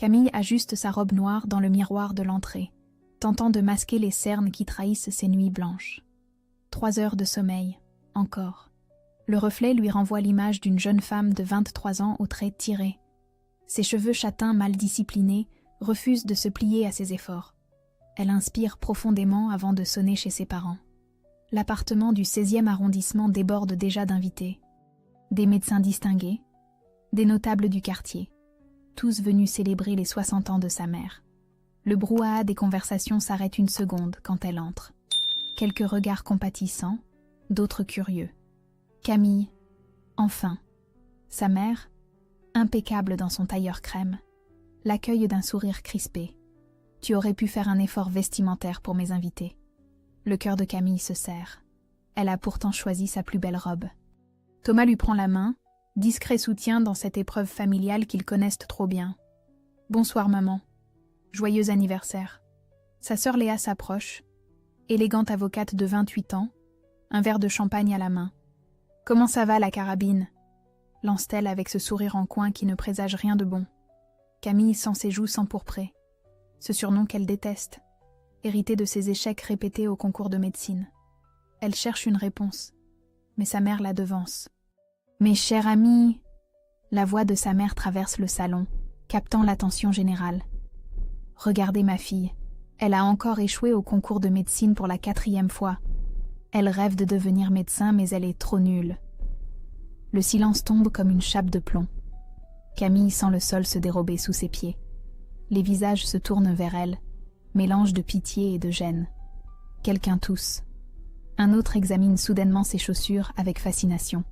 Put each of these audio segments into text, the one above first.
Camille ajuste sa robe noire dans le miroir de l'entrée, tentant de masquer les cernes qui trahissent ses nuits blanches. 3 heures de sommeil, encore. Le reflet lui renvoie l'image d'une jeune femme de 23 ans aux traits tirés. Ses cheveux châtains mal disciplinés refusent de se plier à ses efforts. Elle inspire profondément avant de sonner chez ses parents. L'appartement du 16e arrondissement déborde déjà d'invités. Des médecins distingués, des notables du quartier, tous venus célébrer les 60 ans de sa mère. Le brouhaha des conversations s'arrête une seconde quand elle entre. Quelques regards compatissants, d'autres curieux. Camille, enfin. Sa mère, impeccable dans son tailleur crème, l'accueille d'un sourire crispé. Tu aurais pu faire un effort vestimentaire pour mes invités. Le cœur de Camille se serre. Elle a pourtant choisi sa plus belle robe. Thomas lui prend la main, discret soutien dans cette épreuve familiale qu'ils connaissent trop bien. Bonsoir maman. Joyeux anniversaire. Sa sœur Léa s'approche, élégante avocate de 28 ans, un verre de champagne à la main. Comment ça va la carabine? Lance-t-elle avec ce sourire en coin qui ne présage rien de bon. Camille sent ses joues s'empourprer. Ce surnom qu'elle déteste, hérité de ses échecs répétés au concours de médecine. Elle cherche une réponse, mais sa mère la devance. « Mes chers amis !» La voix de sa mère traverse le salon, captant l'attention générale. « Regardez ma fille, elle a encore échoué au concours de médecine pour la 4e fois. Elle rêve de devenir médecin, mais elle est trop nulle. » Le silence tombe comme une chape de plomb. Camille sent le sol se dérober sous ses pieds. Les visages se tournent vers elle, mélange de pitié et de gêne. Quelqu'un tousse. Un autre examine soudainement ses chaussures avec fascination.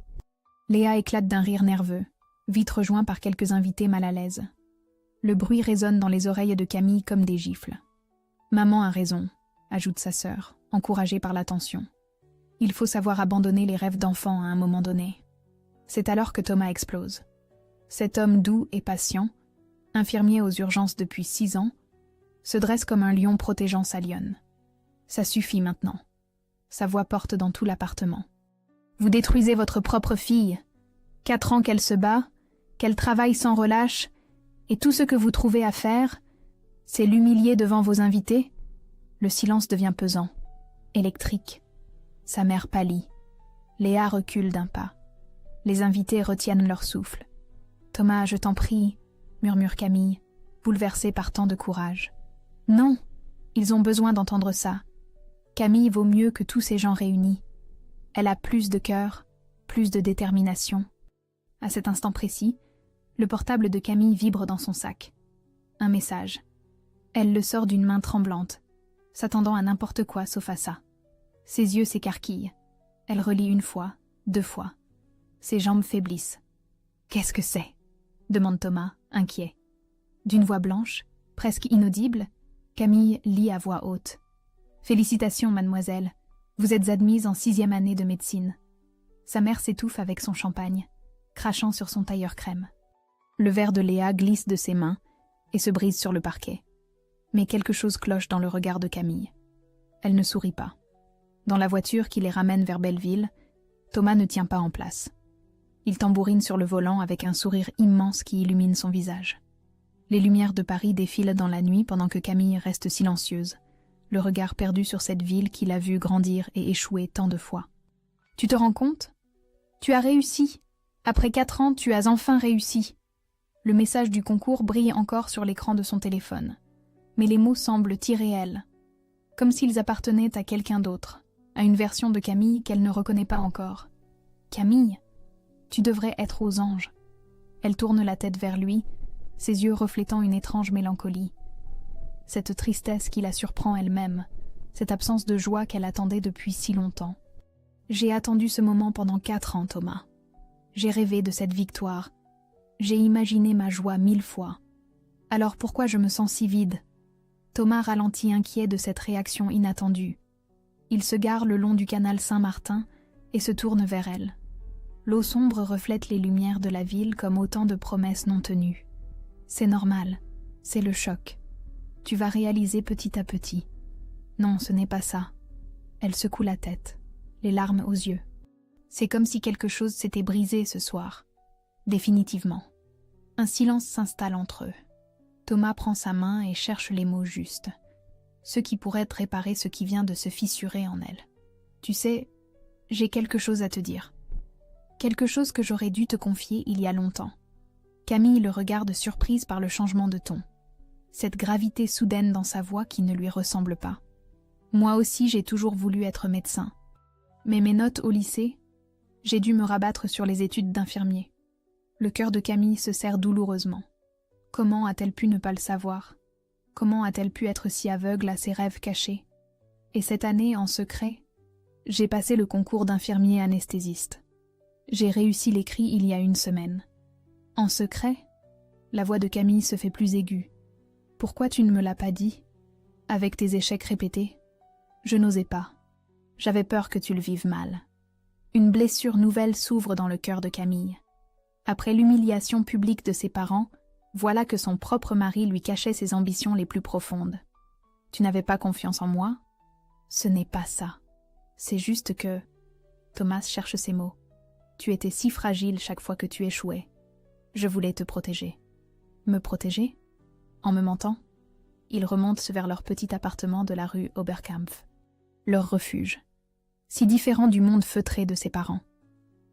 Léa éclate d'un rire nerveux, vite rejoint par quelques invités mal à l'aise. Le bruit résonne dans les oreilles de Camille comme des gifles. « Maman a raison », ajoute sa sœur, encouragée par l'attention. « Il faut savoir abandonner les rêves d'enfant à un moment donné. » C'est alors que Thomas explose. Cet homme doux et patient, infirmier aux urgences depuis 6 ans, se dresse comme un lion protégeant sa lionne. Ça suffit maintenant. Sa voix porte dans tout l'appartement. Vous détruisez votre propre fille. 4 ans qu'elle se bat, qu'elle travaille sans relâche, et tout ce que vous trouvez à faire, c'est l'humilier devant vos invités. Le silence devient pesant, électrique. Sa mère pâlit. Léa recule d'un pas. Les invités retiennent leur souffle. « Thomas, je t'en prie », murmure Camille, bouleversée par tant de courage. « Non, ils ont besoin d'entendre ça. Camille vaut mieux que tous ces gens réunis. Elle a plus de cœur, plus de détermination. » À cet instant précis, le portable de Camille vibre dans son sac. Un message. Elle le sort d'une main tremblante, s'attendant à n'importe quoi sauf à ça. Ses yeux s'écarquillent. Elle relit 1 fois, 2 fois. Ses jambes faiblissent. « Qu'est-ce que c'est ?» demande Thomas, inquiet. D'une voix blanche, presque inaudible, Camille lit à voix haute. « Félicitations, mademoiselle. Vous êtes admise en 6e année de médecine. » Sa mère s'étouffe avec son champagne, crachant sur son tailleur crème. Le verre de Léa glisse de ses mains et se brise sur le parquet. Mais quelque chose cloche dans le regard de Camille. Elle ne sourit pas. Dans la voiture qui les ramène vers Belleville, Thomas ne tient pas en place. Il tambourine sur le volant avec un sourire immense qui illumine son visage. Les lumières de Paris défilent dans la nuit pendant que Camille reste silencieuse, le regard perdu sur cette ville qu'il a vue grandir et échouer tant de fois. « Tu te rends compte? Tu as réussi. Après 4 ans, tu as enfin réussi. » Le message du concours brille encore sur l'écran de son téléphone. Mais les mots semblent irréels, comme s'ils appartenaient à quelqu'un d'autre, à une version de Camille qu'elle ne reconnaît pas encore. « Camille, tu devrais être aux anges. » Elle tourne la tête vers lui, ses yeux reflétant une étrange mélancolie. Cette tristesse qui la surprend elle-même, cette absence de joie qu'elle attendait depuis si longtemps. « J'ai attendu ce moment pendant 4 ans, Thomas. J'ai rêvé de cette victoire. J'ai imaginé ma joie 1000 fois. Alors pourquoi je me sens si vide ?» Thomas ralentit inquiet de cette réaction inattendue. Il se gare le long du canal Saint-Martin et se tourne vers elle. L'eau sombre reflète les lumières de la ville comme autant de promesses non tenues. C'est normal, c'est le choc. Tu vas réaliser petit à petit. Non, ce n'est pas ça. Elle secoue la tête, les larmes aux yeux. C'est comme si quelque chose s'était brisé ce soir. Définitivement. Un silence s'installe entre eux. Thomas prend sa main et cherche les mots justes, ceux qui pourraient réparer ce qui vient de se fissurer en elle. Tu sais, j'ai quelque chose à te dire. Quelque chose que j'aurais dû te confier il y a longtemps. Camille le regarde surprise par le changement de ton. Cette gravité soudaine dans sa voix qui ne lui ressemble pas. Moi aussi, j'ai toujours voulu être médecin. Mais mes notes au lycée, j'ai dû me rabattre sur les études d'infirmier. Le cœur de Camille se serre douloureusement. Comment a-t-elle pu ne pas le savoir? Comment a-t-elle pu être si aveugle à ses rêves cachés? Et cette année, en secret, j'ai passé le concours d'infirmier anesthésiste. J'ai réussi l'écrit il y a une semaine. En secret, la voix de Camille se fait plus aiguë. Pourquoi tu ne me l'as pas dit? Avec tes échecs répétés? Je n'osais pas. J'avais peur que tu le vives mal. Une blessure nouvelle s'ouvre dans le cœur de Camille. Après l'humiliation publique de ses parents, voilà que son propre mari lui cachait ses ambitions les plus profondes. Tu n'avais pas confiance en moi? Ce n'est pas ça. C'est juste que... Thomas cherche ses mots. Tu étais si fragile chaque fois que tu échouais. Je voulais te protéger. Me protéger? En me mentant? Ils remontent vers leur petit appartement de la rue Oberkampf. Leur refuge. Si différent du monde feutré de ses parents.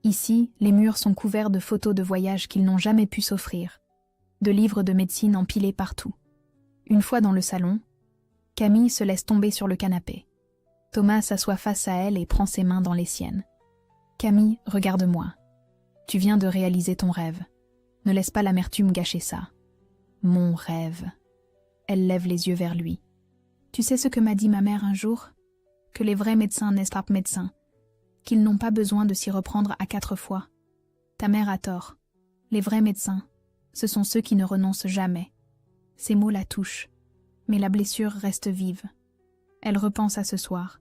Ici, les murs sont couverts de photos de voyages qu'ils n'ont jamais pu s'offrir, de livres de médecine empilés partout. Une fois dans le salon, Camille se laisse tomber sur le canapé. Thomas s'assoit face à elle et prend ses mains dans les siennes. Camille, regarde-moi. Tu viens de réaliser ton rêve. Ne laisse pas l'amertume gâcher ça. Mon rêve. Elle lève les yeux vers lui. Tu sais ce que m'a dit ma mère un jour? Que les vrais médecins naissent pas médecins, qu'ils n'ont pas besoin de s'y reprendre à 4 fois. Ta mère a tort. Les vrais médecins, ce sont ceux qui ne renoncent jamais. Ces mots la touchent, mais la blessure reste vive. Elle repense à ce soir,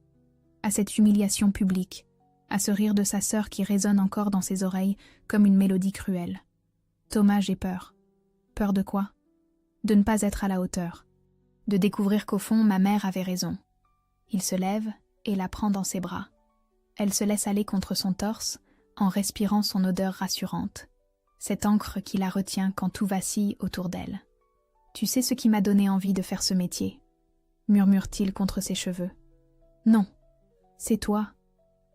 à cette humiliation publique, à ce rire de sa sœur qui résonne encore dans ses oreilles comme une mélodie cruelle. Thomas, j'ai peur. Peur de quoi? De ne pas être à la hauteur. De découvrir qu'au fond, ma mère avait raison. Il se lève et la prend dans ses bras. Elle se laisse aller contre son torse en respirant son odeur rassurante. Cette encre qui la retient quand tout vacille autour d'elle. Tu sais ce qui m'a donné envie de faire ce métier? Murmure-t-il contre ses cheveux. Non, c'est toi.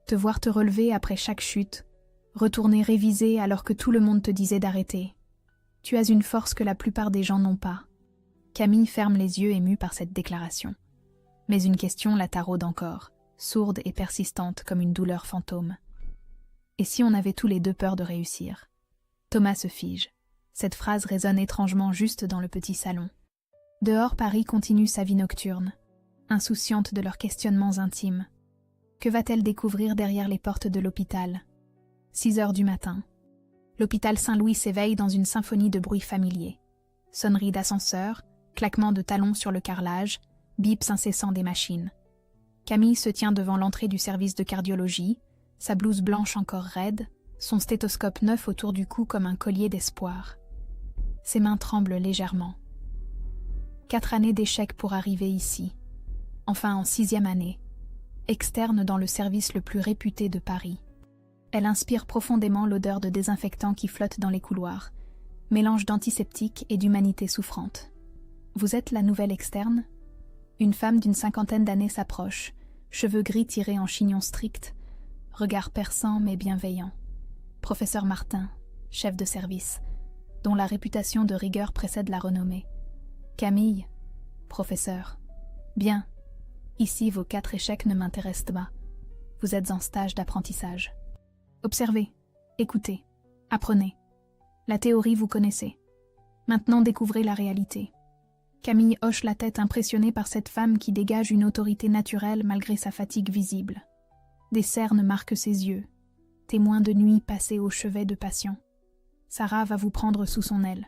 Te voir te relever après chaque chute, retourner réviser alors que tout le monde te disait d'arrêter. Tu as une force que la plupart des gens n'ont pas. Camille ferme les yeux émue par cette déclaration. Mais une question la taraude encore, sourde et persistante comme une douleur fantôme. Et si on avait tous les deux peur de réussir? Thomas se fige. Cette phrase résonne étrangement juste dans le petit salon. Dehors, Paris continue sa vie nocturne, insouciante de leurs questionnements intimes. Que va-t-elle découvrir derrière les portes de l'hôpital? 6 heures du matin. L'hôpital Saint-Louis s'éveille dans une symphonie de bruits familiers. Sonneries d'ascenseur, claquements de talons sur le carrelage, bips incessants des machines. Camille se tient devant l'entrée du service de cardiologie, sa blouse blanche encore raide, son stéthoscope neuf autour du cou comme un collier d'espoir. Ses mains tremblent légèrement. 4 années d'échec pour arriver ici. Enfin en 6e année. Externe dans le service le plus réputé de Paris. Elle inspire profondément l'odeur de désinfectant qui flotte dans les couloirs, mélange d'antiseptique et d'humanité souffrante. Vous êtes la nouvelle externe? Une femme d'une 50aine d'années s'approche, cheveux gris tirés en chignon strict, regard perçant mais bienveillant. Professeur Martin, chef de service, dont la réputation de rigueur précède la renommée. Camille, professeur. Bien, ici vos 4 échecs ne m'intéressent pas. Vous êtes en stage d'apprentissage. Observez, écoutez, apprenez. La théorie vous connaissez. Maintenant découvrez la réalité. Camille hoche la tête impressionnée par cette femme qui dégage une autorité naturelle malgré sa fatigue visible. Des cernes marquent ses yeux, témoins de nuits passées au chevet de patients. Sarah va vous prendre sous son aile.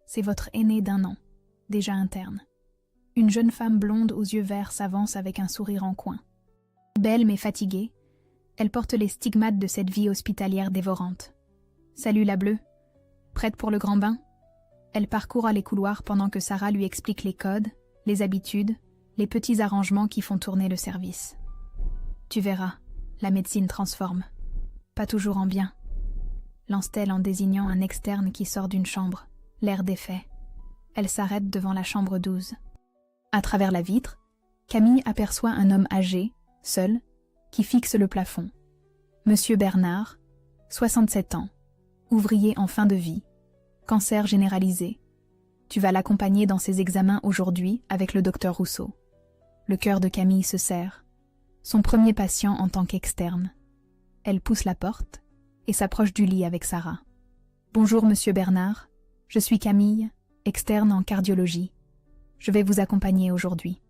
C'est votre aînée d'1 an, déjà interne. Une jeune femme blonde aux yeux verts s'avance avec un sourire en coin. Belle mais fatiguée, elle porte les stigmates de cette vie hospitalière dévorante. Salut la bleue, prête pour le grand bain? Elle parcourt les couloirs pendant que Sarah lui explique les codes, les habitudes, les petits arrangements qui font tourner le service. Tu verras, la médecine transforme. Pas toujours en bien. Lance-t-elle en désignant un externe qui sort d'une chambre, l'air défait. Elle s'arrête devant la chambre 12. À travers la vitre, Camille aperçoit un homme âgé, seul, qui fixe le plafond. Monsieur Bernard, 67 ans, ouvrier en fin de vie, cancer généralisé. Tu vas l'accompagner dans ses examens aujourd'hui avec le docteur Rousseau. Le cœur de Camille se serre. Son premier patient en tant qu'externe. Elle pousse la porte et s'approche du lit avec Sarah. Bonjour monsieur Bernard, je suis Camille, externe en cardiologie. Je vais vous accompagner aujourd'hui.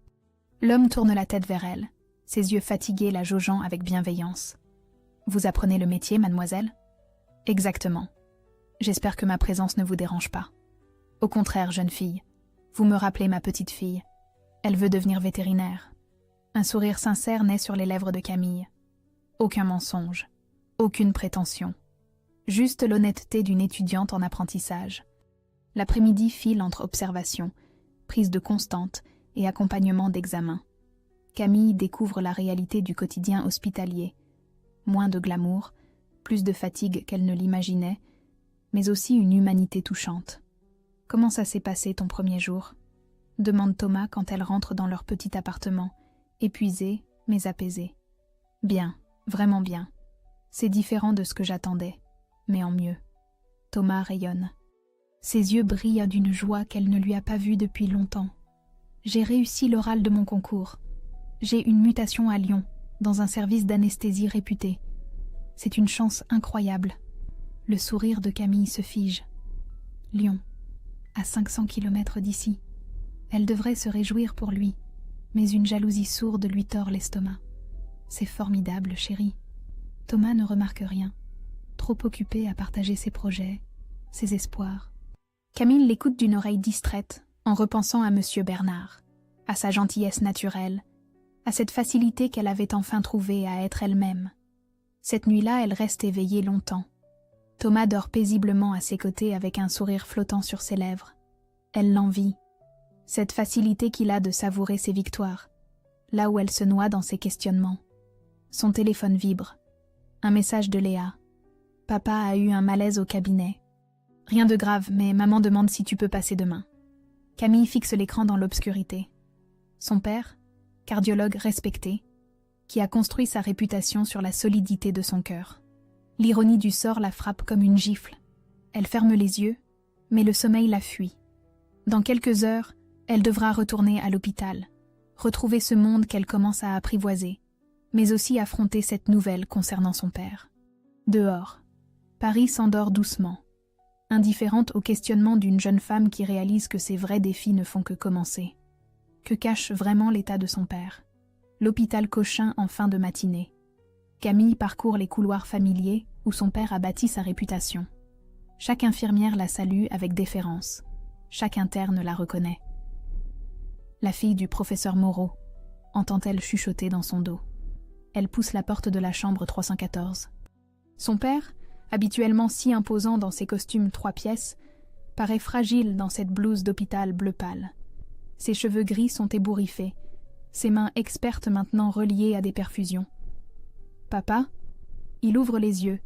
L'homme tourne la tête vers elle, ses yeux fatigués la jaugeant avec bienveillance. Vous apprenez le métier, mademoiselle? Exactement. J'espère que ma présence ne vous dérange pas. Au contraire, jeune fille, vous me rappelez ma petite fille. Elle veut devenir vétérinaire. Un sourire sincère naît sur les lèvres de Camille. Aucun mensonge, aucune prétention. Juste l'honnêteté d'une étudiante en apprentissage. L'après-midi file entre observation, prise de constante et accompagnement d'examen. Camille découvre la réalité du quotidien hospitalier. Moins de glamour, plus de fatigue qu'elle ne l'imaginait, mais aussi une humanité touchante. « Comment ça s'est passé ton premier jour ?» demande Thomas quand elle rentre dans leur petit appartement, épuisée mais apaisée. « Bien, vraiment bien. C'est différent de ce que j'attendais, mais en mieux. » Thomas rayonne. Ses yeux brillent d'une joie qu'elle ne lui a pas vue depuis longtemps. « J'ai réussi l'oral de mon concours. J'ai une mutation à Lyon, dans un service d'anesthésie réputé. C'est une chance incroyable. » Le sourire de Camille se fige. Lyon, à 500 km d'ici. Elle devrait se réjouir pour lui, mais une jalousie sourde lui tord l'estomac. C'est formidable, chérie. Thomas ne remarque rien, trop occupé à partager ses projets, ses espoirs. Camille l'écoute d'une oreille distraite, en repensant à monsieur Bernard, à sa gentillesse naturelle, à cette facilité qu'elle avait enfin trouvée à être elle-même. Cette nuit-là, elle reste éveillée longtemps. Thomas dort paisiblement à ses côtés avec un sourire flottant sur ses lèvres. Elle l'envie. Cette facilité qu'il a de savourer ses victoires, là où elle se noie dans ses questionnements. Son téléphone vibre. Un message de Léa. Papa a eu un malaise au cabinet. Rien de grave, mais maman demande si tu peux passer demain. Camille fixe l'écran dans l'obscurité. Son père, cardiologue respecté, qui a construit sa réputation sur la solidité de son cœur. L'ironie du sort la frappe comme une gifle. Elle ferme les yeux, mais le sommeil la fuit. Dans quelques heures, elle devra retourner à l'hôpital, retrouver ce monde qu'elle commence à apprivoiser, mais aussi affronter cette nouvelle concernant son père. Dehors, Paris s'endort doucement, indifférente au questionnement d'une jeune femme qui réalise que ses vrais défis ne font que commencer. Que cache vraiment l'état de son père? L'hôpital Cochin en fin de matinée. Camille parcourt les couloirs familiers où son père a bâti sa réputation. Chaque infirmière la salue avec déférence. Chaque interne la reconnaît. La fille du professeur Moreau, entend-elle chuchoter dans son dos. Elle pousse la porte de la chambre 314. Son père, habituellement si imposant dans ses costumes 3 pièces, paraît fragile dans cette blouse d'hôpital bleu pâle. Ses cheveux gris sont ébouriffés, ses mains expertes maintenant reliées à des perfusions. Papa, il ouvre les yeux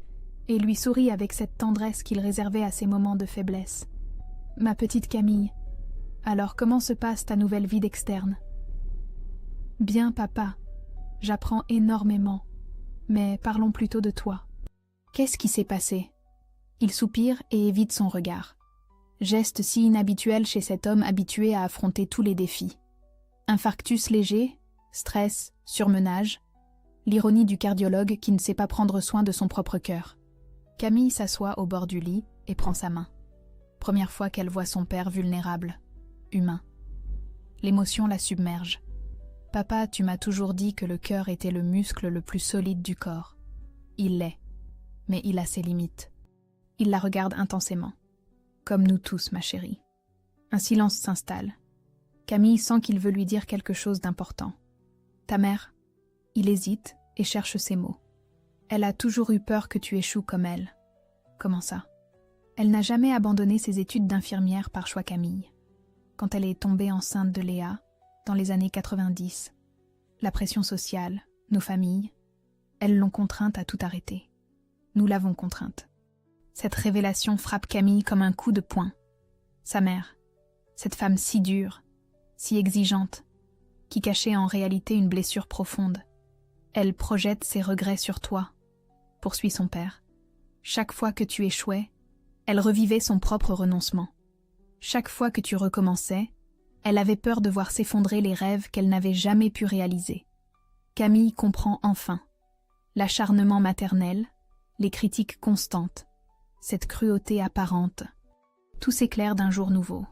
et lui sourit avec cette tendresse qu'il réservait à ses moments de faiblesse. Ma petite Camille, alors comment se passe ta nouvelle vie d'externe? Bien, papa, j'apprends énormément, mais parlons plutôt de toi. Qu'est-ce qui s'est passé? Il soupire et évite son regard. Geste si inhabituel chez cet homme habitué à affronter tous les défis. Infarctus léger, stress, surmenage, l'ironie du cardiologue qui ne sait pas prendre soin de son propre cœur. Camille s'assoit au bord du lit et prend sa main. Première fois qu'elle voit son père vulnérable, humain. L'émotion la submerge. Papa, tu m'as toujours dit que le cœur était le muscle le plus solide du corps. Il l'est, mais il a ses limites. Il la regarde intensément. Comme nous tous, ma chérie. Un silence s'installe. Camille sent qu'il veut lui dire quelque chose d'important. Ta mère? Il hésite et cherche ses mots. Elle a toujours eu peur que tu échoues comme elle. Comment ça? Elle n'a jamais abandonné ses études d'infirmière par choix, Camille. Quand elle est tombée enceinte de Léa, dans les années 90, la pression sociale, nos familles, elles l'ont contrainte à tout arrêter. Nous l'avons contrainte. Cette révélation frappe Camille comme un coup de poing. Sa mère, Cette femme si dure, si exigeante, qui cachait en réalité une blessure profonde. Elle projette ses regrets sur toi, poursuit son père. Chaque fois que tu échouais, elle revivait son propre renoncement. Chaque fois que tu recommençais, elle avait peur de voir s'effondrer les rêves qu'elle n'avait jamais pu réaliser. Camille comprend enfin l'acharnement maternel, les critiques constantes, cette cruauté apparente. Tout s'éclaire d'un jour nouveau.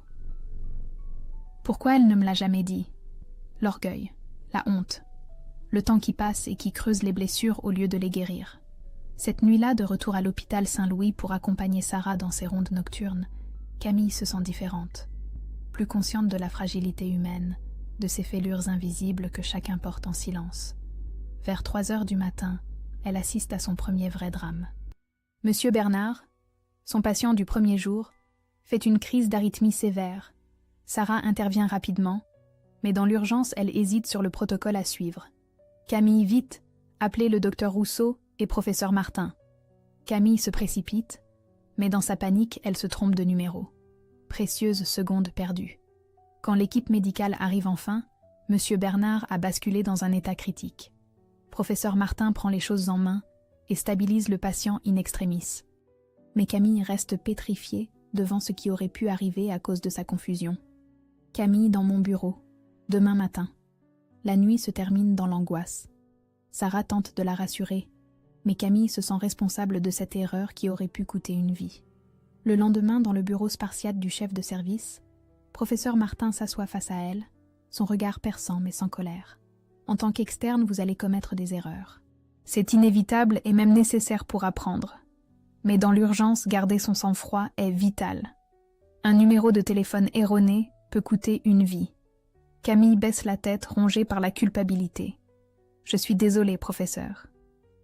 Pourquoi elle ne me l'a jamais dit? L'orgueil, la honte, le temps qui passe et qui creuse les blessures au lieu de les guérir. Cette nuit-là, de retour à l'hôpital Saint-Louis pour accompagner Sarah dans ses rondes nocturnes, Camille se sent différente, plus consciente de la fragilité humaine, de ces fêlures invisibles que chacun porte en silence. Vers 3 heures du matin, elle assiste à son premier vrai drame. Monsieur Bernard, son patient du premier jour, fait une crise d'arythmie sévère. Sarah intervient rapidement, mais dans l'urgence, elle hésite sur le protocole à suivre. Camille, vite, appelez le docteur Rousseau et professeur Martin. Camille se précipite, mais dans sa panique, elle se trompe de numéro. Précieuse seconde perdue. Quand l'équipe médicale arrive enfin, Monsieur Bernard a basculé dans un état critique. Professeur Martin prend les choses en main et stabilise le patient in extremis. Mais Camille reste pétrifiée devant ce qui aurait pu arriver à cause de sa confusion. Camille dans mon bureau, demain matin. La nuit se termine dans l'angoisse. Sarah tente de la rassurer, mais Camille se sent responsable de cette erreur qui aurait pu coûter une vie. Le lendemain, dans le bureau spartiate du chef de service, professeur Martin s'assoit face à elle, son regard perçant mais sans colère. En tant qu'externe, vous allez commettre des erreurs. C'est inévitable et même nécessaire pour apprendre. Mais dans l'urgence, garder son sang-froid est vital. Un numéro de téléphone erroné peut coûter une vie. Camille baisse la tête, rongée par la culpabilité. Je suis désolée, professeur.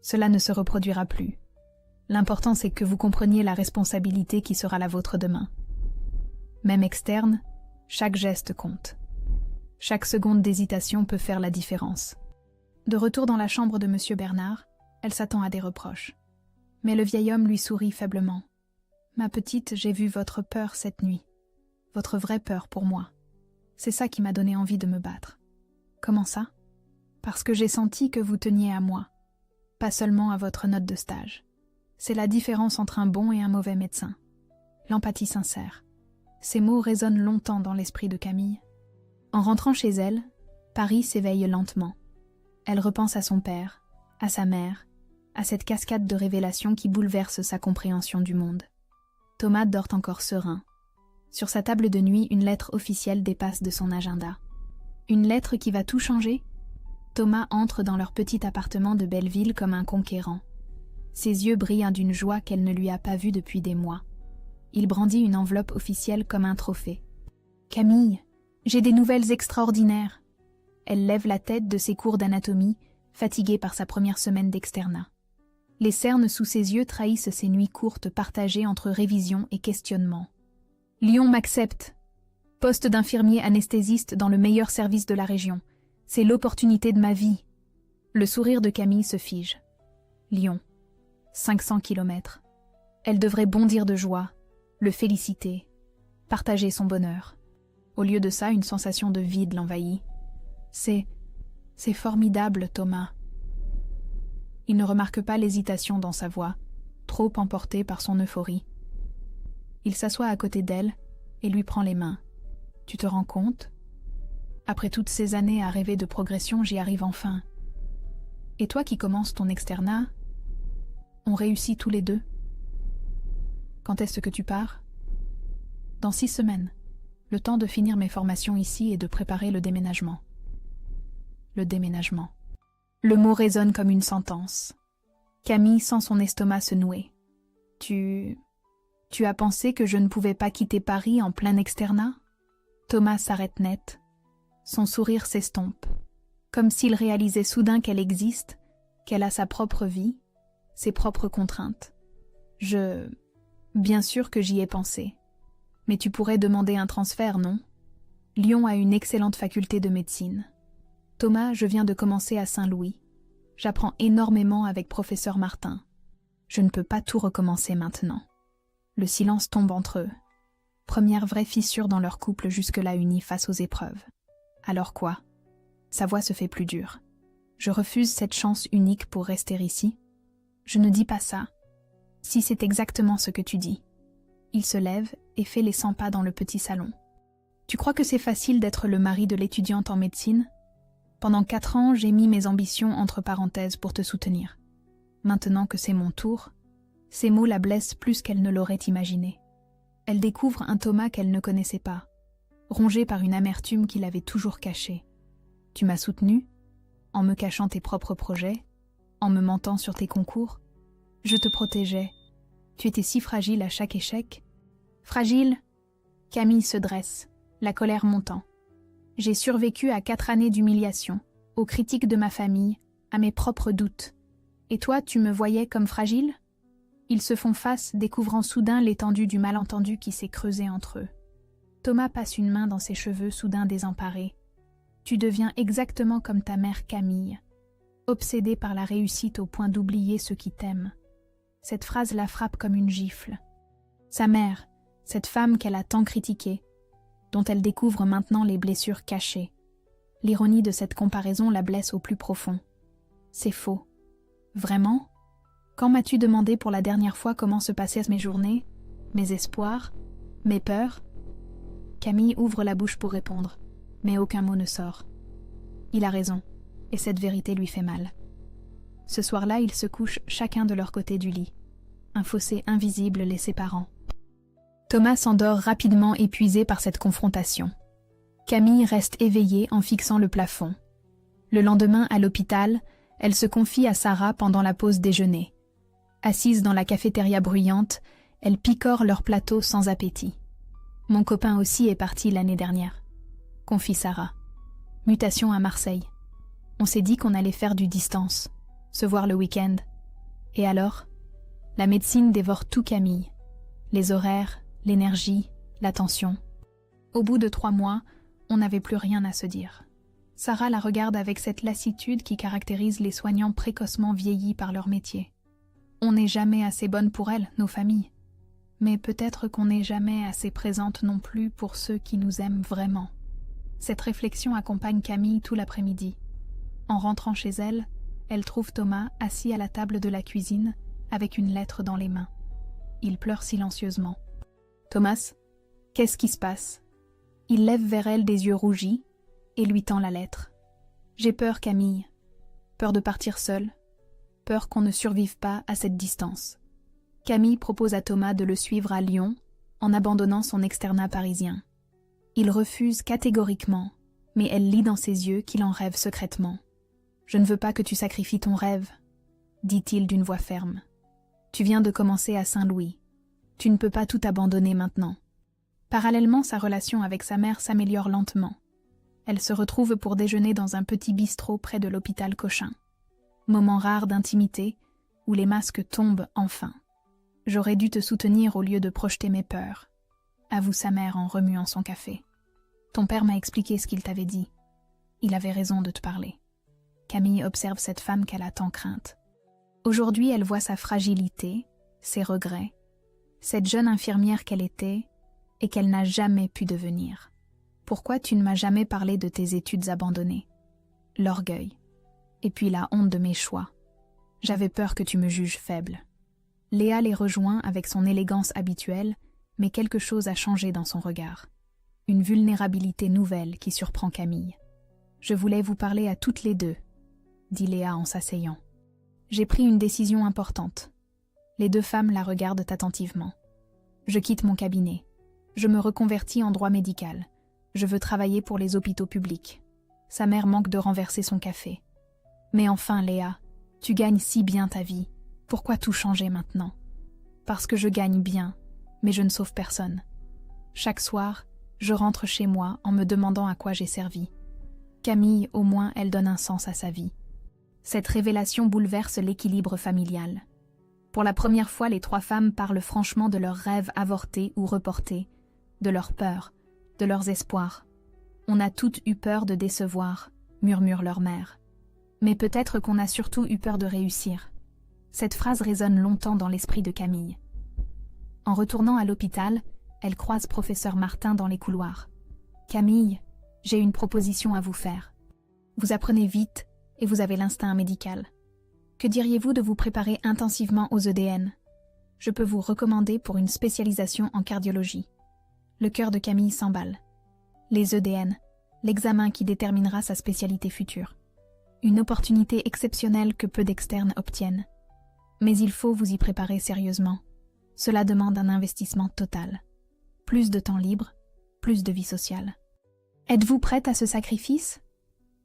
Cela ne se reproduira plus. L'important, c'est que vous compreniez la responsabilité qui sera la vôtre demain. Même externe, chaque geste compte. Chaque seconde d'hésitation peut faire la différence. De retour dans la chambre de Monsieur Bernard, elle s'attend à des reproches. Mais le vieil homme lui sourit faiblement. « Ma petite, j'ai vu votre peur cette nuit. Votre vraie peur pour moi. C'est ça qui m'a donné envie de me battre. » « Comment ça ? » ?»« Parce que j'ai senti que vous teniez à moi, pas seulement à votre note de stage. C'est la différence entre un bon et un mauvais médecin. L'empathie sincère. » Ces mots résonnent longtemps dans l'esprit de Camille. En rentrant chez elle, Paris s'éveille lentement. Elle repense à son père, à sa mère, à cette cascade de révélations qui bouleverse sa compréhension du monde. Thomas dort encore serein. Sur sa table de nuit, une lettre officielle dépasse de son agenda. Une lettre qui va tout changer ? Thomas entre dans leur petit appartement de Belleville comme un conquérant. Ses yeux brillent d'une joie qu'elle ne lui a pas vue depuis des mois. Il brandit une enveloppe officielle comme un trophée. « Camille, j'ai des nouvelles extraordinaires !» Elle lève la tête de ses cours d'anatomie, fatiguée par sa première semaine d'externat. Les cernes sous ses yeux trahissent ces nuits courtes partagées entre révision et questionnement. « Lyon m'accepte. Poste d'infirmier anesthésiste dans le meilleur service de la région. C'est l'opportunité de ma vie. » Le sourire de Camille se fige. Lyon. 500 kilomètres. Elle devrait bondir de joie, le féliciter, partager son bonheur. Au lieu de ça, une sensation de vide l'envahit. C'est formidable, Thomas. Il ne remarque pas l'hésitation dans sa voix, trop emporté par son euphorie. Il s'assoit à côté d'elle et lui prend les mains. « Tu te rends compte ? Après toutes ces années à rêver de progression, j'y arrive enfin. Et toi qui commences ton externat, on réussit tous les deux. Quand est-ce que tu pars ? Dans 6 semaines. Le temps de finir mes formations ici et de préparer le déménagement. » Le déménagement. Le mot résonne comme une sentence. Camille sent son estomac se nouer. « Tu as pensé que je ne pouvais pas quitter Paris en plein externat ?» Thomas s'arrête net. Son sourire s'estompe, comme s'il réalisait soudain qu'elle existe, qu'elle a sa propre vie, ses propres contraintes. Bien sûr que j'y ai pensé. Mais tu pourrais demander un transfert, non ? Lyon a une excellente faculté de médecine. Thomas, je viens de commencer à Saint-Louis. J'apprends énormément avec professeur Martin. Je ne peux pas tout recommencer maintenant. Le silence tombe entre eux. Première vraie fissure dans leur couple jusque-là uni face aux épreuves. Alors quoi? Sa voix se fait plus dure. Je refuse cette chance unique pour rester ici. Je ne dis pas ça. Si c'est exactement ce que tu dis. Il se lève et fait les 100 pas dans le petit salon. Tu crois que c'est facile d'être le mari de l'étudiante en médecine? Pendant 4 ans, j'ai mis mes ambitions entre parenthèses pour te soutenir. Maintenant que c'est mon tour, ces mots la blessent plus qu'elle ne l'aurait imaginé. Elle découvre un Thomas qu'elle ne connaissait pas, rongé par une amertume qu'il avait toujours cachée. Tu m'as soutenue, en me cachant tes propres projets, en me mentant sur tes concours. Je te protégeais. Tu étais si fragile à chaque échec. Fragile? Camille se dresse, la colère montant. J'ai survécu à 4 années d'humiliation, aux critiques de ma famille, à mes propres doutes. Et toi, tu me voyais comme fragile? Ils se font face, découvrant soudain l'étendue du malentendu qui s'est creusé entre eux. Thomas passe une main dans ses cheveux soudain désemparés. Tu deviens exactement comme ta mère Camille, obsédée par la réussite au point d'oublier ceux qui t'aiment. Cette phrase la frappe comme une gifle. Sa mère, cette femme qu'elle a tant critiquée, dont elle découvre maintenant les blessures cachées. L'ironie de cette comparaison la blesse au plus profond. C'est faux. Vraiment? Quand m'as-tu demandé pour la dernière fois comment se passaient mes journées, mes espoirs, mes peurs? Camille ouvre la bouche pour répondre, mais aucun mot ne sort. Il a raison, et cette vérité lui fait mal. Ce soir-là, ils se couchent chacun de leur côté du lit. Un fossé invisible les séparant. Thomas s'endort rapidement épuisé par cette confrontation. Camille reste éveillée en fixant le plafond. Le lendemain, à l'hôpital, elle se confie à Sarah pendant la pause déjeuner. Assise dans la cafétéria bruyante, elle picore leur plateau sans appétit. « Mon copain aussi est parti l'année dernière », confie Sarah. Mutation à Marseille. On s'est dit qu'on allait faire du distance, se voir le week-end. Et alors? La médecine dévore tout Camille. Les horaires, l'énergie, l'attention. Au bout de 3 mois, on n'avait plus rien à se dire. Sarah la regarde avec cette lassitude qui caractérise les soignants précocement vieillis par leur métier. On n'est jamais assez bonne pour elles, nos familles. Mais peut-être qu'on n'est jamais assez présente non plus pour ceux qui nous aiment vraiment. Cette réflexion accompagne Camille tout l'après-midi. En rentrant chez elle, elle trouve Thomas assis à la table de la cuisine avec une lettre dans les mains. Il pleure silencieusement. « Thomas, qu'est-ce qui se passe ?» Il lève vers elle des yeux rougis et lui tend la lettre. « J'ai peur, Camille. Peur de partir seule. Peur qu'on ne survive pas à cette distance. » Camille propose à Thomas de le suivre à Lyon en abandonnant son externat parisien. Il refuse catégoriquement, mais elle lit dans ses yeux qu'il en rêve secrètement. « Je ne veux pas que tu sacrifies ton rêve, » dit-il d'une voix ferme. « Tu viens de commencer à Saint-Louis. Tu ne peux pas tout abandonner maintenant. » Parallèlement, sa relation avec sa mère s'améliore lentement. Elle se retrouve pour déjeuner dans un petit bistrot près de l'hôpital Cochin. Moment rare d'intimité où les masques tombent enfin. « J'aurais dû te soutenir au lieu de projeter mes peurs », avoue sa mère en remuant son café. « Ton père m'a expliqué ce qu'il t'avait dit. Il avait raison de te parler. » Camille observe cette femme qu'elle a tant crainte. Aujourd'hui, elle voit sa fragilité, ses regrets, cette jeune infirmière qu'elle était et qu'elle n'a jamais pu devenir. « Pourquoi tu ne m'as jamais parlé de tes études abandonnées ?» L'orgueil. Et puis la honte de mes choix. « J'avais peur que tu me juges faible. » Léa les rejoint avec son élégance habituelle, mais quelque chose a changé dans son regard. Une vulnérabilité nouvelle qui surprend Camille. « Je voulais vous parler à toutes les deux, » dit Léa en s'asseyant. « J'ai pris une décision importante. » Les 2 femmes la regardent attentivement. « Je quitte mon cabinet. Je me reconvertis en droit médical. Je veux travailler pour les hôpitaux publics. » Sa mère manque de renverser son café. « Mais enfin, Léa, tu gagnes si bien ta vie. Pourquoi tout changer maintenant ? » Parce que je gagne bien, mais je ne sauve personne. Chaque soir, je rentre chez moi en me demandant à quoi j'ai servi. Camille, au moins, elle donne un sens à sa vie. Cette révélation bouleverse l'équilibre familial. Pour la première fois, les 3 femmes parlent franchement de leurs rêves avortés ou reportés, de leurs peurs, de leurs espoirs. « On a toutes eu peur de décevoir », murmure leur mère. Mais peut-être qu'on a surtout eu peur de réussir. Cette phrase résonne longtemps dans l'esprit de Camille. En retournant à l'hôpital, elle croise professeur Martin dans les couloirs. « Camille, j'ai une proposition à vous faire. Vous apprenez vite et vous avez l'instinct médical. Que diriez-vous de vous préparer intensivement aux EDN? Je peux vous recommander pour une spécialisation en cardiologie. » Le cœur de Camille s'emballe. Les EDN, l'examen qui déterminera sa spécialité future. Une opportunité exceptionnelle que peu d'externes obtiennent. Mais il faut vous y préparer sérieusement. Cela demande un investissement total. Plus de temps libre, plus de vie sociale. Êtes-vous prête à ce sacrifice?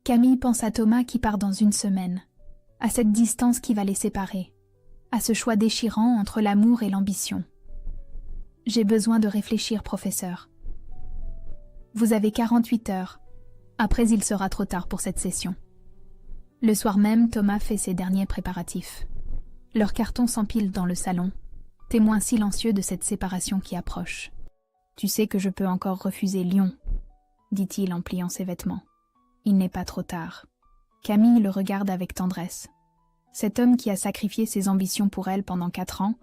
Camille pense à Thomas qui part dans une semaine, à cette distance qui va les séparer, à ce choix déchirant entre l'amour et l'ambition. J'ai besoin de réfléchir, professeur. Vous avez 48 heures. Après, il sera trop tard pour cette session. Le soir même, Thomas fait ses derniers préparatifs. Leurs cartons s'empilent dans le salon, témoin silencieux de cette séparation qui approche. « Tu sais que je peux encore refuser Lyon », dit-il en pliant ses vêtements. Il n'est pas trop tard. Camille le regarde avec tendresse. Cet homme qui a sacrifié ses ambitions pour elle pendant 4 ans,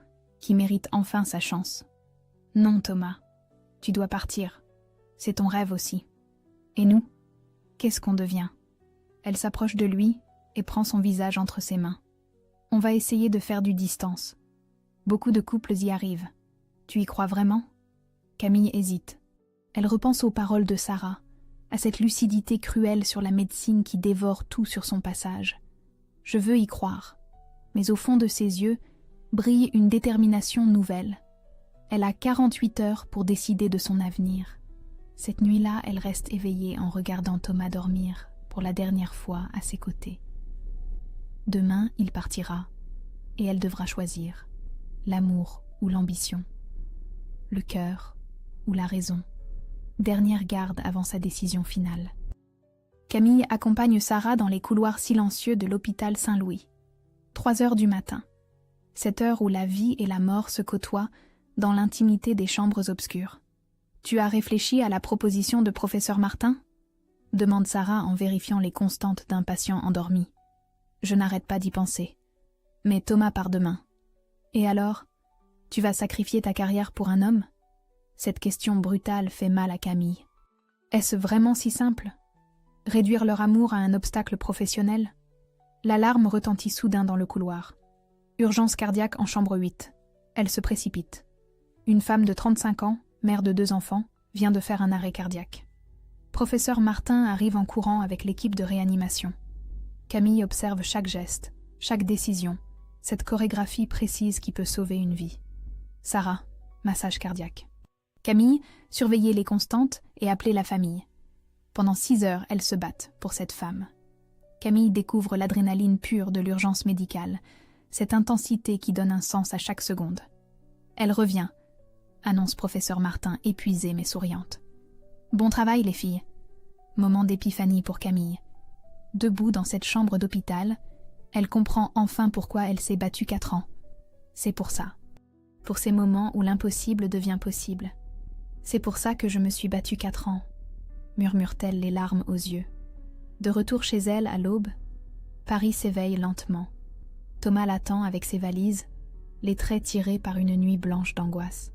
qui mérite enfin sa chance. Non, Thomas, tu dois partir. C'est ton rêve aussi. Et nous, qu'est-ce qu'on devient? Elle s'approche de lui et prend son visage entre ses mains. On va essayer de faire du distance. Beaucoup de couples y arrivent. Tu y crois vraiment? Camille hésite. Elle repense aux paroles de Sarah, à cette lucidité cruelle sur la médecine qui dévore tout sur son passage. Je veux y croire. Mais au fond de ses yeux brille une détermination nouvelle. Elle a 48 heures pour décider de son avenir. Cette nuit-là, elle reste éveillée en regardant Thomas dormir pour la dernière fois à ses côtés. Demain, il partira, et elle devra choisir l'amour ou l'ambition, le cœur ou la raison. Dernière garde avant sa décision finale. Camille accompagne Sarah dans les couloirs silencieux de l'hôpital Saint-Louis. 3 heures du matin. Cette heure où la vie et la mort se côtoient dans l'intimité des chambres obscures. « Tu as réfléchi à la proposition de professeur Martin ?» demande Sarah en vérifiant les constantes d'un patient endormi. Je n'arrête pas d'y penser. Mais Thomas part demain. Et alors, tu vas sacrifier ta carrière pour un homme? Cette question brutale fait mal à Camille. Est-ce vraiment si simple? Réduire leur amour à un obstacle professionnel? L'alarme retentit soudain dans le couloir. Urgence cardiaque en chambre 8. Elle se précipite. Une femme de 35 ans, mère de 2 enfants, vient de faire un arrêt cardiaque. Professeur Martin arrive en courant avec l'équipe de réanimation. Camille observe chaque geste, chaque décision, cette chorégraphie précise qui peut sauver une vie. Sarah, massage cardiaque. Camille, surveillez les constantes et appelez la famille. Pendant 6 heures, elles se battent pour cette femme. Camille découvre l'adrénaline pure de l'urgence médicale, cette intensité qui donne un sens à chaque seconde. Elle revient, annonce professeur Martin, épuisée mais souriante. Bon travail les filles. Moment d'épiphanie pour Camille. Debout dans cette chambre d'hôpital, elle comprend enfin pourquoi elle s'est battue 4 ans. C'est pour ça. Pour ces moments où l'impossible devient possible. C'est pour ça que je me suis battue 4 ans, murmure-t-elle les larmes aux yeux. De retour chez elle à l'aube, Paris s'éveille lentement. Thomas l'attend avec ses valises, les traits tirés par une nuit blanche d'angoisse.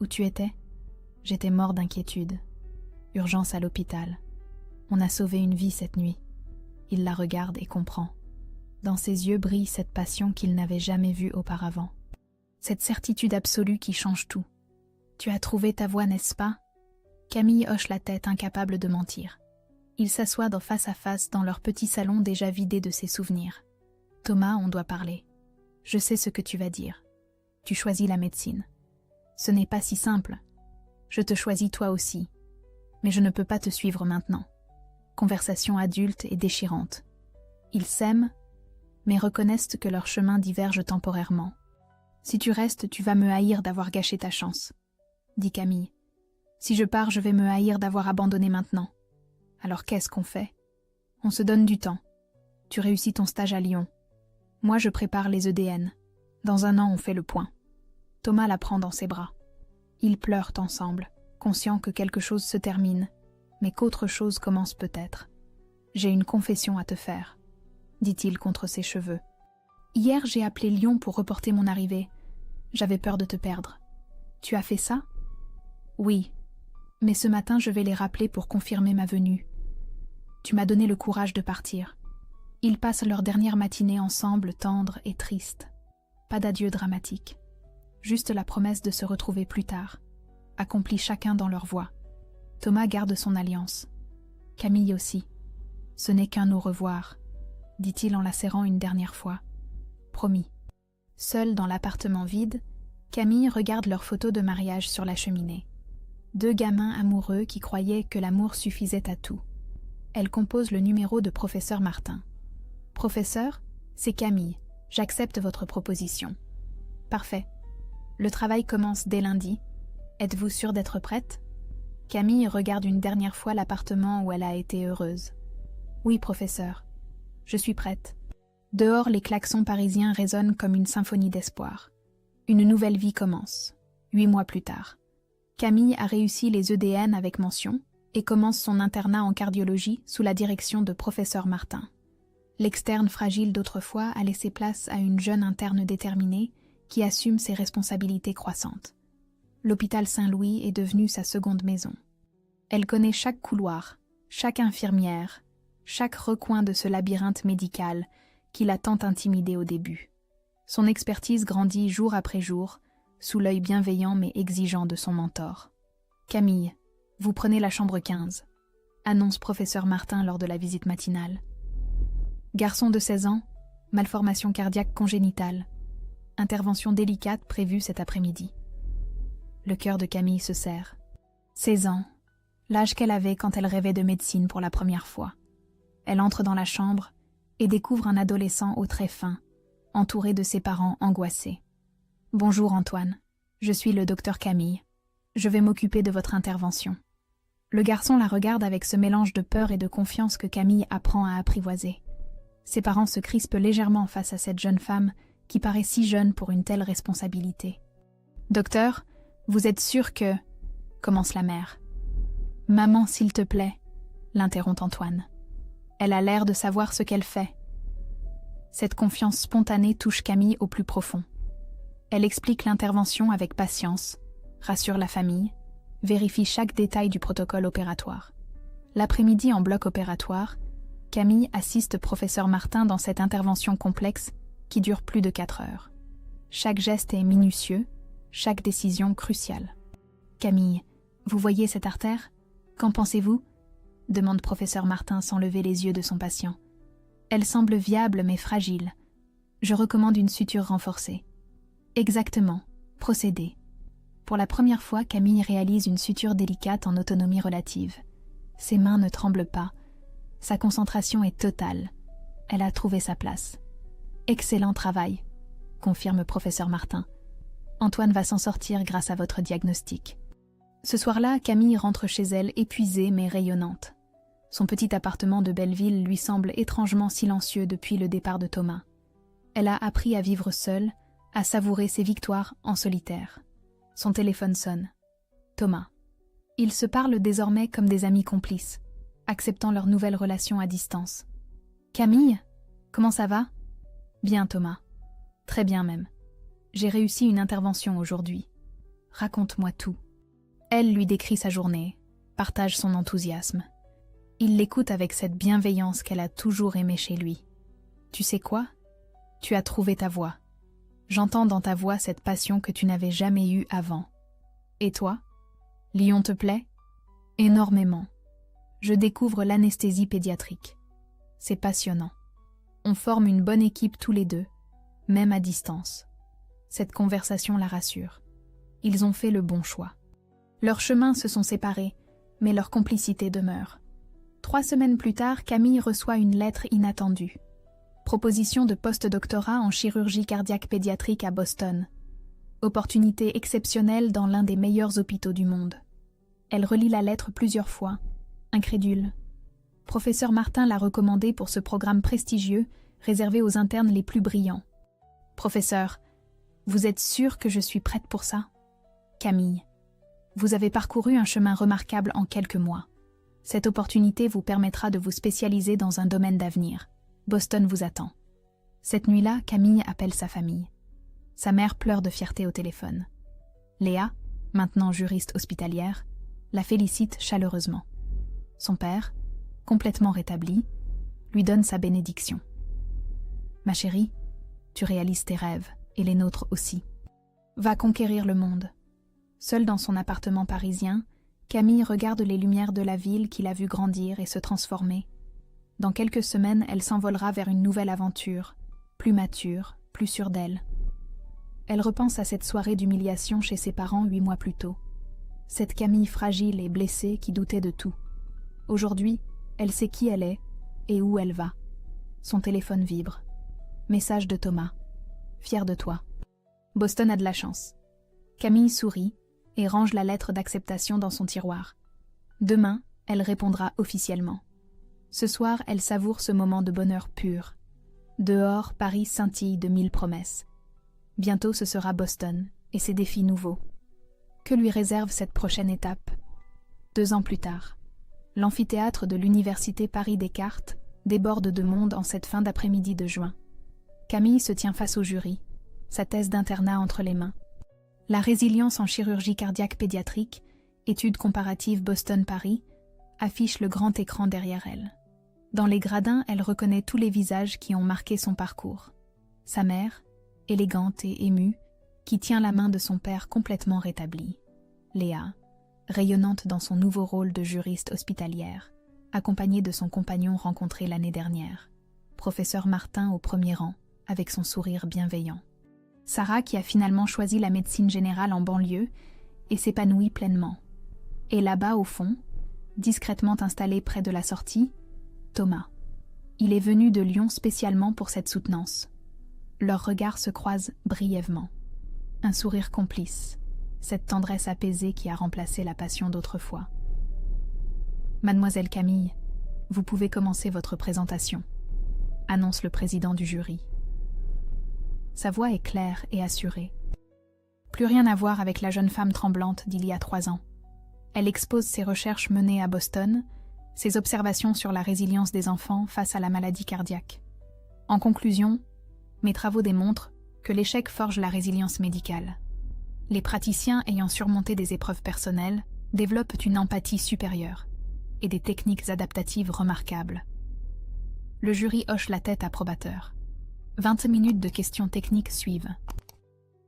Où tu étais? J'étais mort d'inquiétude. Urgence à l'hôpital. On a sauvé une vie cette nuit. Il la regarde et comprend. Dans ses yeux brille cette passion qu'il n'avait jamais vue auparavant. Cette certitude absolue qui change tout. Tu as trouvé ta voie, n'est-ce pas? Camille hoche la tête, incapable de mentir. Ils s'assoient face à face dans leur petit salon déjà vidé de ses souvenirs. Thomas, on doit parler. Je sais ce que tu vas dire. Tu choisis la médecine. Ce n'est pas si simple. Je te choisis toi aussi. Mais je ne peux pas te suivre maintenant. Conversation adulte et déchirante. Ils s'aiment, mais reconnaissent que leurs chemins divergent temporairement. Si tu restes, tu vas me haïr d'avoir gâché ta chance, dit Camille. Si je pars, je vais me haïr d'avoir abandonné maintenant. Alors qu'est-ce qu'on fait? On se donne du temps. Tu réussis ton stage à Lyon. Moi, je prépare les EDN. Dans 1 an, on fait le point. Thomas la prend dans ses bras. Ils pleurent ensemble, conscients que quelque chose se termine, mais qu'autre chose commence peut-être. J'ai une confession à te faire, dit-il contre ses cheveux. Hier, j'ai appelé Lyon pour reporter mon arrivée. J'avais peur de te perdre. Tu as fait ça? Oui, mais ce matin je vais les rappeler pour confirmer ma venue. Tu m'as donné le courage de partir. Ils passent leur dernière matinée ensemble, tendre et triste. Pas d'adieu dramatique. Juste la promesse de se retrouver plus tard, accomplis chacun dans leur voie. Thomas garde son alliance. Camille aussi. Ce n'est qu'un au revoir, dit-il en la serrant une dernière fois. Promis. Seule dans l'appartement vide, Camille regarde leurs photos de mariage sur la cheminée. Deux gamins amoureux qui croyaient que l'amour suffisait à tout. Elle compose le numéro de professeur Martin. Professeur, c'est Camille. J'accepte votre proposition. Parfait. Le travail commence dès lundi. Êtes-vous sûre d'être prête? Camille regarde une dernière fois l'appartement où elle a été heureuse. Oui, professeur. Je suis prête. Dehors, les klaxons parisiens résonnent comme une symphonie d'espoir. Une nouvelle vie commence. 8 mois plus tard. Camille a réussi les EDN avec mention et commence son internat en cardiologie sous la direction de professeur Martin. L'externe fragile d'autrefois a laissé place à une jeune interne déterminée qui assume ses responsabilités croissantes. L'hôpital Saint-Louis est devenu sa seconde maison. Elle connaît chaque couloir, chaque infirmière, chaque recoin de ce labyrinthe médical qui l'a tant intimidée au début. Son expertise grandit jour après jour, sous l'œil bienveillant mais exigeant de son mentor. « Camille, vous prenez la chambre 15 », annonce professeur Martin lors de la visite matinale. Garçon de 16 ans, malformation cardiaque congénitale. Intervention délicate prévue cet après-midi. Le cœur de Camille se serre. 16 ans, l'âge qu'elle avait quand elle rêvait de médecine pour la première fois. Elle entre dans la chambre et découvre un adolescent aux traits fins, entouré de ses parents angoissés. « Bonjour Antoine, je suis le docteur Camille. Je vais m'occuper de votre intervention. » Le garçon la regarde avec ce mélange de peur et de confiance que Camille apprend à apprivoiser. Ses parents se crispent légèrement face à cette jeune femme qui paraît si jeune pour une telle responsabilité. « Docteur, vous êtes sûr que... » commence la mère. « Maman, s'il te plaît, » l'interrompt Antoine. Elle a l'air de savoir ce qu'elle fait. Cette confiance spontanée touche Camille au plus profond. Elle explique l'intervention avec patience, rassure la famille, vérifie chaque détail du protocole opératoire. L'après-midi en bloc opératoire, Camille assiste professeur Martin dans cette intervention complexe qui dure plus de 4 heures. Chaque geste est minutieux, chaque décision cruciale. « Camille, vous voyez cette artère? Qu'en pensez-vous » demande professeur Martin sans lever les yeux de son patient. « Elle semble viable mais fragile. Je recommande une suture renforcée. » Exactement. Procédez. Pour la première fois, Camille réalise une suture délicate en autonomie relative. Ses mains ne tremblent pas. Sa concentration est totale. Elle a trouvé sa place. Excellent travail, confirme professeur Martin. Antoine va s'en sortir grâce à votre diagnostic. Ce soir-là, Camille rentre chez elle épuisée mais rayonnante. Son petit appartement de Belleville lui semble étrangement silencieux depuis le départ de Thomas. Elle a appris à vivre seule, à savourer ses victoires en solitaire. Son téléphone sonne. Thomas. Ils se parlent désormais comme des amis complices, acceptant leur nouvelle relation à distance. Camille, comment ça va? Bien Thomas. Très bien même. J'ai réussi une intervention aujourd'hui. Raconte-moi tout. Elle lui décrit sa journée, partage son enthousiasme. Il l'écoute avec cette bienveillance qu'elle a toujours aimée chez lui. Tu sais quoi? Tu as trouvé ta voie. J'entends dans ta voix cette passion que tu n'avais jamais eue avant. Et toi? Lyon te plaît? Énormément. Je découvre l'anesthésie pédiatrique. C'est passionnant. On forme une bonne équipe tous les deux, même à distance. Cette conversation la rassure. Ils ont fait le bon choix. Leurs chemins se sont séparés, mais leur complicité demeure. 3 semaines plus tard, Camille reçoit une lettre inattendue. Proposition de post-doctorat en chirurgie cardiaque pédiatrique à Boston. Opportunité exceptionnelle dans l'un des meilleurs hôpitaux du monde. Elle relit la lettre plusieurs fois, incrédule. Professeur Martin l'a recommandée pour ce programme prestigieux réservé aux internes les plus brillants. Professeur, vous êtes sûr que je suis prête pour ça? Camille, vous avez parcouru un chemin remarquable en quelques mois. Cette opportunité vous permettra de vous spécialiser dans un domaine d'avenir. Boston vous attend. Cette nuit-là, Camille appelle sa famille. Sa mère pleure de fierté au téléphone. Léa, maintenant juriste hospitalière, la félicite chaleureusement. Son père, complètement rétabli, lui donne sa bénédiction. « Ma chérie, tu réalises tes rêves, et les nôtres aussi. Va conquérir le monde. » Seule dans son appartement parisien, Camille regarde les lumières de la ville qu'il a vu grandir et se transformer. Dans quelques semaines, elle s'envolera vers une nouvelle aventure, plus mature, plus sûre d'elle. Elle repense à cette soirée d'humiliation chez ses parents 8 mois plus tôt. Cette Camille fragile et blessée qui doutait de tout. Aujourd'hui, elle sait qui elle est et où elle va. Son téléphone vibre. Message de Thomas. Fier de toi. Boston a de la chance. Camille sourit et range la lettre d'acceptation dans son tiroir. Demain, elle répondra officiellement. Ce soir, elle savoure ce moment de bonheur pur. Dehors, Paris scintille de 1000 promesses. Bientôt, ce sera Boston et ses défis nouveaux. Que lui réserve cette prochaine étape? 2 ans plus tard, l'amphithéâtre de l'Université Paris-Descartes déborde de monde en cette fin d'après-midi de juin. Camille se tient face au jury, sa thèse d'internat entre les mains. La résilience en chirurgie cardiaque pédiatrique, étude comparative Boston-Paris, affiche le grand écran derrière elle. Dans les gradins, elle reconnaît tous les visages qui ont marqué son parcours. Sa mère, élégante et émue, qui tient la main de son père complètement rétabli. Léa, rayonnante dans son nouveau rôle de juriste hospitalière, accompagnée de son compagnon rencontré l'année dernière, professeur Martin au premier rang, avec son sourire bienveillant. Sarah qui a finalement choisi la médecine générale en banlieue et s'épanouit pleinement. Et là-bas au fond, discrètement installé près de la sortie, Thomas. Il est venu de Lyon spécialement pour cette soutenance. Leurs regards se croisent brièvement. Un sourire complice, cette tendresse apaisée qui a remplacé la passion d'autrefois. « Mademoiselle Camille, vous pouvez commencer votre présentation », annonce le président du jury. Sa voix est claire et assurée. Plus rien à voir avec la jeune femme tremblante d'il y a 3 ans. Elle expose ses recherches menées à Boston, ses observations sur la résilience des enfants face à la maladie cardiaque. En conclusion, mes travaux démontrent que l'échec forge la résilience médicale. Les praticiens ayant surmonté des épreuves personnelles développent une empathie supérieure et des techniques adaptatives remarquables. Le jury hoche la tête approbateur. 20 minutes de questions techniques suivent.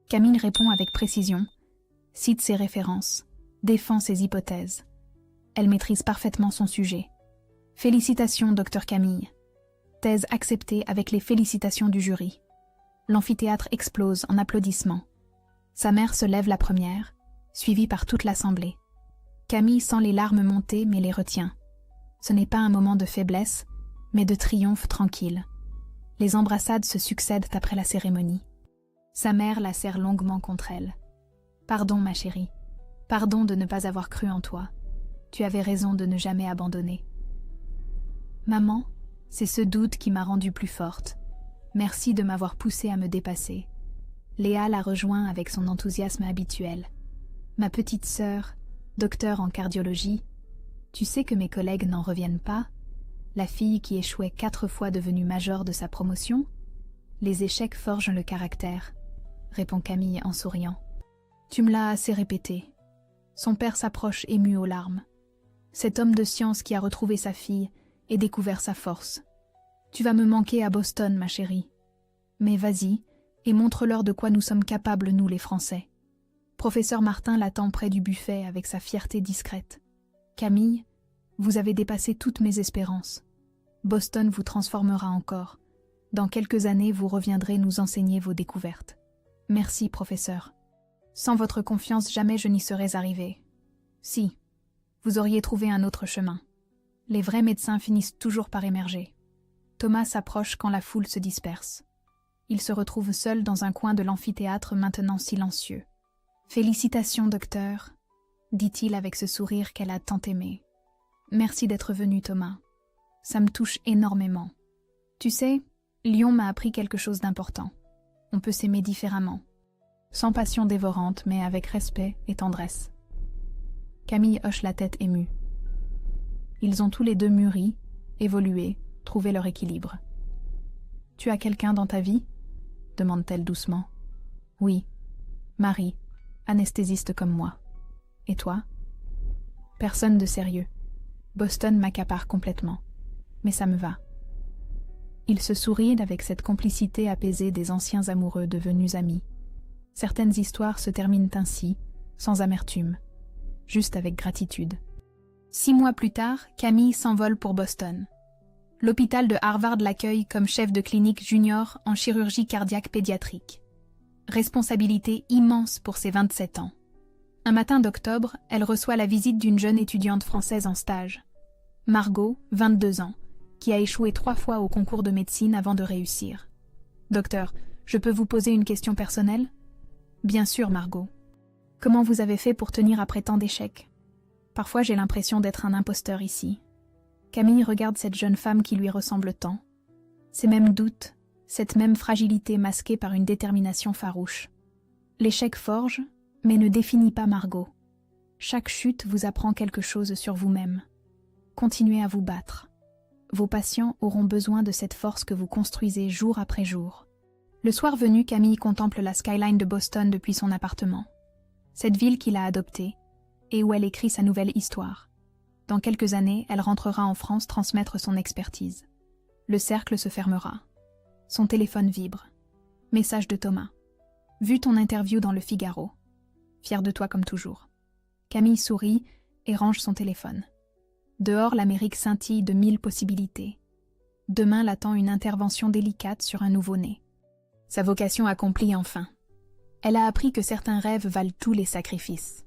Camille répond avec précision, cite ses références, défend ses hypothèses. Elle maîtrise parfaitement son sujet. Félicitations, docteur Camille. Thèse acceptée avec les félicitations du jury. L'amphithéâtre explose en applaudissements. Sa mère se lève la première, suivie par toute l'assemblée. Camille sent les larmes monter mais les retient. Ce n'est pas un moment de faiblesse, mais de triomphe tranquille. Les embrassades se succèdent après la cérémonie. Sa mère la serre longuement contre elle. « Pardon, ma chérie. Pardon de ne pas avoir cru en toi. Tu avais raison de ne jamais abandonner. »« Maman, c'est ce doute qui m'a rendue plus forte. Merci de m'avoir poussée à me dépasser. » Léa la rejoint avec son enthousiasme habituel. « Ma petite sœur, docteur en cardiologie, tu sais que mes collègues n'en reviennent pas? La fille qui échouait 4 fois devenue major de sa promotion? Les échecs forgent le caractère, » répond Camille en souriant. « Tu me l'as assez répété. » Son père s'approche ému aux larmes. Cet homme de science qui a retrouvé sa fille et découvert sa force. Tu vas me manquer à Boston, ma chérie. Mais vas-y, et montre-leur de quoi nous sommes capables, nous les Français. Professeur Martin l'attend près du buffet avec sa fierté discrète. Camille, vous avez dépassé toutes mes espérances. Boston vous transformera encore. Dans quelques années, vous reviendrez nous enseigner vos découvertes. Merci, professeur. Sans votre confiance, jamais je n'y serais arrivé. Si, vous auriez trouvé un autre chemin. Les vrais médecins finissent toujours par émerger. Thomas s'approche quand la foule se disperse. Il se retrouve seul dans un coin de l'amphithéâtre maintenant silencieux. « Félicitations, docteur », dit-il avec ce sourire qu'elle a tant aimé. « Merci d'être venu, Thomas. Ça me touche énormément. Tu sais, Lyon m'a appris quelque chose d'important. On peut s'aimer différemment. Sans passion dévorante, mais avec respect et tendresse. » Camille hoche la tête émue. Ils ont tous les deux mûri, évolué, trouvé leur équilibre. « Tu as quelqu'un dans ta vie ?» demande-t-elle doucement. « Oui, Marie, anesthésiste comme moi. Et toi? Personne de sérieux. Boston m'accapare complètement. Mais ça me va. Ils se sourient avec cette complicité apaisée des anciens amoureux devenus amis. Certaines histoires se terminent ainsi, sans amertume, juste avec gratitude. 6 mois plus tard, Camille s'envole pour Boston. L'hôpital de Harvard l'accueille comme chef de clinique junior en chirurgie cardiaque pédiatrique. Responsabilité immense pour ses 27 ans. Un matin d'octobre, elle reçoit la visite d'une jeune étudiante française en stage. Margot, 22 ans, qui a échoué 3 fois au concours de médecine avant de réussir. « Docteur, je peux vous poser une question personnelle ?»« Bien sûr, Margot. Comment vous avez fait pour tenir après tant d'échecs ? Parfois j'ai l'impression d'être un imposteur ici. » Camille regarde cette jeune femme qui lui ressemble tant. Ces mêmes doutes, cette même fragilité masquée par une détermination farouche. L'échec forge, mais ne définit pas Margot. Chaque chute vous apprend quelque chose sur vous-même. Continuez à vous battre. Vos patients auront besoin de cette force que vous construisez jour après jour. Le soir venu, Camille contemple la skyline de Boston depuis son appartement. Cette ville qu'il a adoptée, et où elle écrit sa nouvelle histoire. Dans quelques années, elle rentrera en France transmettre son expertise. Le cercle se fermera. Son téléphone vibre. Message de Thomas. Vu ton interview dans Le Figaro. Fier de toi comme toujours. Camille sourit et range son téléphone. Dehors, l'Amérique scintille de 1000 possibilités. Demain l'attend une intervention délicate sur un nouveau-né. Sa vocation accomplie enfin. Elle a appris que certains rêves valent tous les sacrifices.